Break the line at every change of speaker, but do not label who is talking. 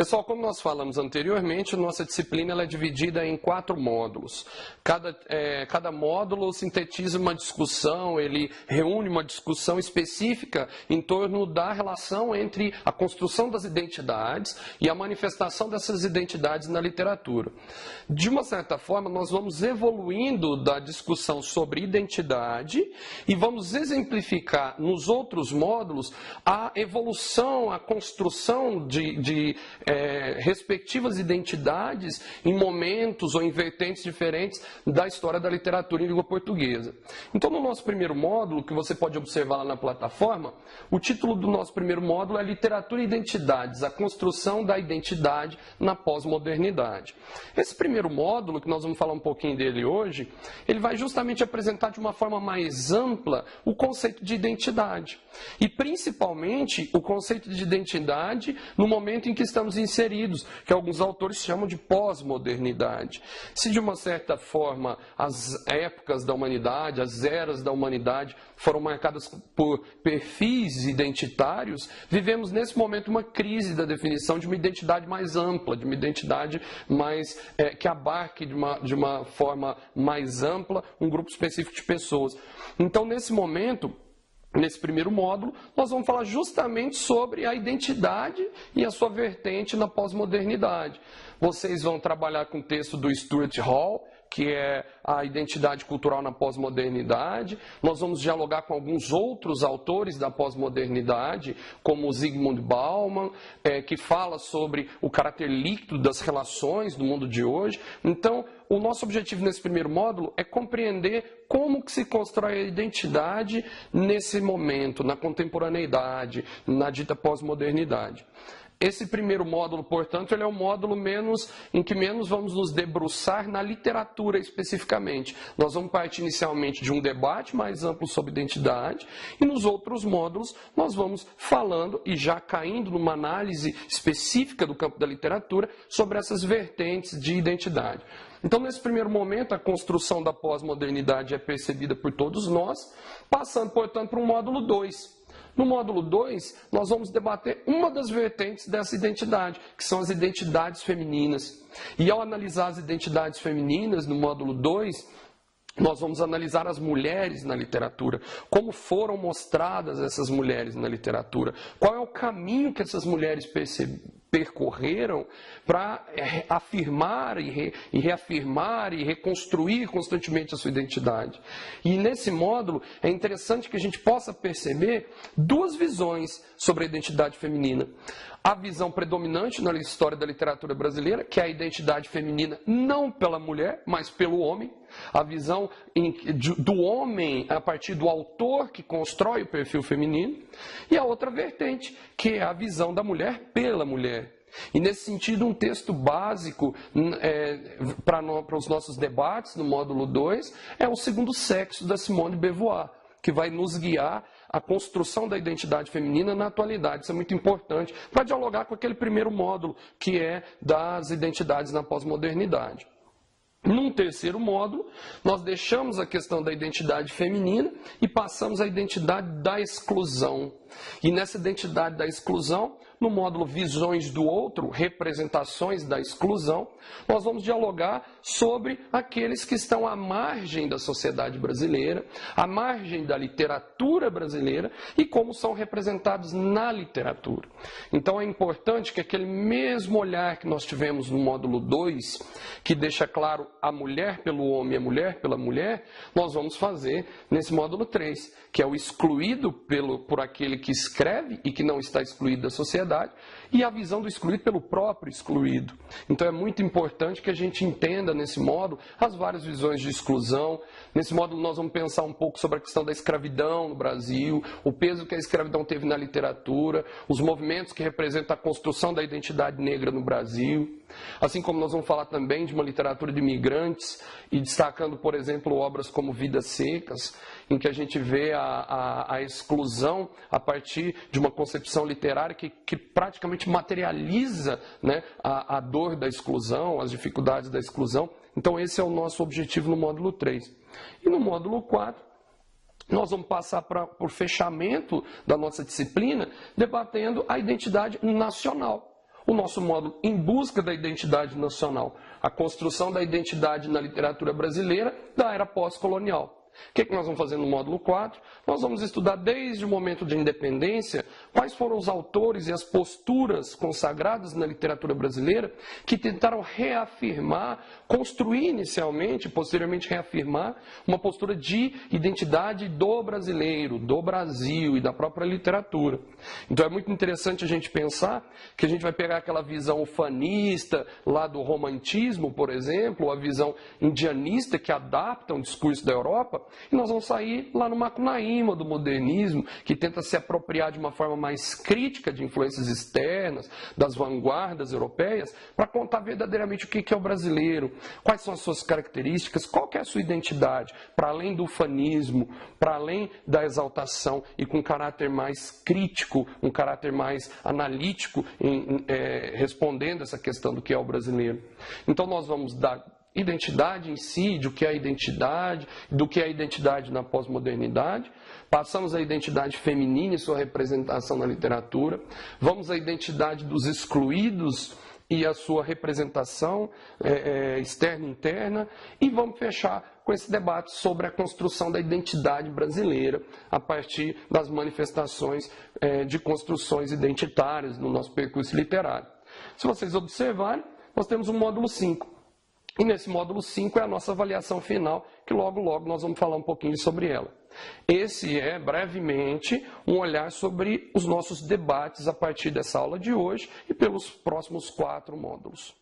Pessoal, como nós falamos anteriormente, nossa disciplina ela é dividida em 4 módulos. Cada módulo sintetiza uma discussão, ele reúne uma discussão específica em torno da relação entre a construção das identidades e a manifestação dessas identidades na literatura. De uma certa forma, nós vamos evoluindo da discussão sobre identidade e vamos exemplificar nos outros módulos a evolução, a construção de respectivas identidades em momentos ou em vertentes diferentes da história da literatura em língua portuguesa. Então, no nosso primeiro módulo, que você pode observar lá na plataforma, o título do nosso primeiro módulo é Literatura e Identidades, a construção da identidade na pós-modernidade. Esse primeiro módulo, que nós vamos falar um pouquinho dele hoje, ele vai justamente apresentar de uma forma mais ampla o conceito de identidade. E, principalmente, o conceito de identidade no momento em que estamos inseridos, que alguns autores chamam de pós-modernidade. Se, de uma certa forma, as épocas da humanidade, as eras da humanidade foram marcadas por perfis identitários, vivemos nesse momento uma crise da definição de uma identidade mais ampla, de uma identidade mais que abarque de uma forma mais ampla um grupo específico de pessoas. Então, nesse momento, nesse primeiro módulo, nós vamos falar justamente sobre a identidade e a sua vertente na pós-modernidade. Vocês vão trabalhar com o texto do Stuart Hall, que é a identidade cultural na pós-modernidade. Nós vamos dialogar com alguns outros autores da pós-modernidade, como Zygmunt Bauman, que fala sobre o caráter líquido das relações do mundo de hoje. Então, o nosso objetivo nesse primeiro módulo é compreender como que se constrói a identidade nesse momento, na contemporaneidade, na dita pós-modernidade. Esse primeiro módulo, portanto, ele é o módulo em que menos vamos nos debruçar na literatura especificamente. Nós vamos partir inicialmente de um debate mais amplo sobre identidade e nos outros módulos nós vamos falando e já caindo numa análise específica do campo da literatura sobre essas vertentes de identidade. Então, nesse primeiro momento, a construção da pós-modernidade é percebida por todos nós, passando, portanto, para o módulo 2. No módulo 2, nós vamos debater uma das vertentes dessa identidade, que são as identidades femininas. E ao analisar as identidades femininas no módulo 2, nós vamos analisar as mulheres na literatura, como foram mostradas essas mulheres na literatura, qual é o caminho que essas mulheres percorreram para afirmar e reafirmar e reconstruir constantemente a sua identidade. E nesse módulo é interessante que a gente possa perceber 2 visões sobre a identidade feminina. A visão predominante na história da literatura brasileira, que é a identidade feminina não pela mulher, mas pelo homem. A visão do homem a partir do autor que constrói o perfil feminino. E a outra vertente, que é a visão da mulher pela mulher. E nesse sentido, um texto básico para os nossos debates no módulo 2 é O Segundo Sexo, da Simone de Beauvoir, que vai nos guiar a construção da identidade feminina na atualidade. Isso é muito importante para dialogar com aquele primeiro módulo, que é das identidades na pós-modernidade. Num terceiro módulo, nós deixamos a questão da identidade feminina e passamos à identidade da exclusão. E nessa identidade da exclusão, no módulo Visões do Outro, Representações da Exclusão, nós vamos dialogar sobre aqueles que estão à margem da sociedade brasileira, à margem da literatura brasileira e como são representados na literatura. Então é importante que aquele mesmo olhar que nós tivemos no módulo 2, que deixa claro a mulher pelo homem e a mulher pela mulher, nós vamos fazer nesse módulo 3, que é o excluído por aquele que escreve e que não está excluído da sociedade, e a visão do excluído pelo próprio excluído. Então é muito importante que a gente entenda nesse módulo as várias visões de exclusão. Nesse módulo nós vamos pensar um pouco sobre a questão da escravidão no Brasil, o peso que a escravidão teve na literatura, os movimentos que representam a construção da identidade negra no Brasil. Assim como nós vamos falar também de uma literatura de imigrantes e destacando, por exemplo, obras como Vidas Secas, em que a gente vê a exclusão a partir de uma concepção literária que praticamente materializa, né, a dor da exclusão, as dificuldades da exclusão. Então esse é o nosso objetivo no módulo 3. E no módulo 4, nós vamos passar por fechamento da nossa disciplina, debatendo a identidade nacional. o nosso módulo Em Busca da Identidade Nacional, a construção da identidade na literatura brasileira da era pós-colonial. O que nós vamos fazer no módulo 4? Nós vamos estudar desde o momento de independência quais foram os autores e as posturas consagradas na literatura brasileira que tentaram reafirmar, construir inicialmente, posteriormente reafirmar, uma postura de identidade do brasileiro, do Brasil e da própria literatura. Então é muito interessante a gente pensar que a gente vai pegar aquela visão ufanista lá do romantismo, por exemplo, ou a visão indianista que adapta um discurso da Europa, e nós vamos sair lá no Macunaíma do modernismo, que tenta se apropriar de uma forma mais crítica de influências externas, das vanguardas europeias, para contar verdadeiramente o que é o brasileiro, quais são as suas características, qual que é a sua identidade, para além do ufanismo, para além da exaltação e com um caráter mais crítico, um caráter mais analítico, respondendo essa questão do que é o brasileiro. Então nós vamos dar identidade em si, do que é a identidade, do que é a identidade na pós-modernidade. Passamos a identidade feminina e sua representação na literatura. Vamos à identidade dos excluídos e a sua representação externa e interna. E vamos fechar com esse debate sobre a construção da identidade brasileira a partir das manifestações de construções identitárias no nosso percurso literário. Se vocês observarem, nós temos um módulo 5. E nesse módulo 5 é a nossa avaliação final, que logo nós vamos falar um pouquinho sobre ela. Esse é, brevemente, um olhar sobre os nossos debates a partir dessa aula de hoje e pelos próximos 4 módulos.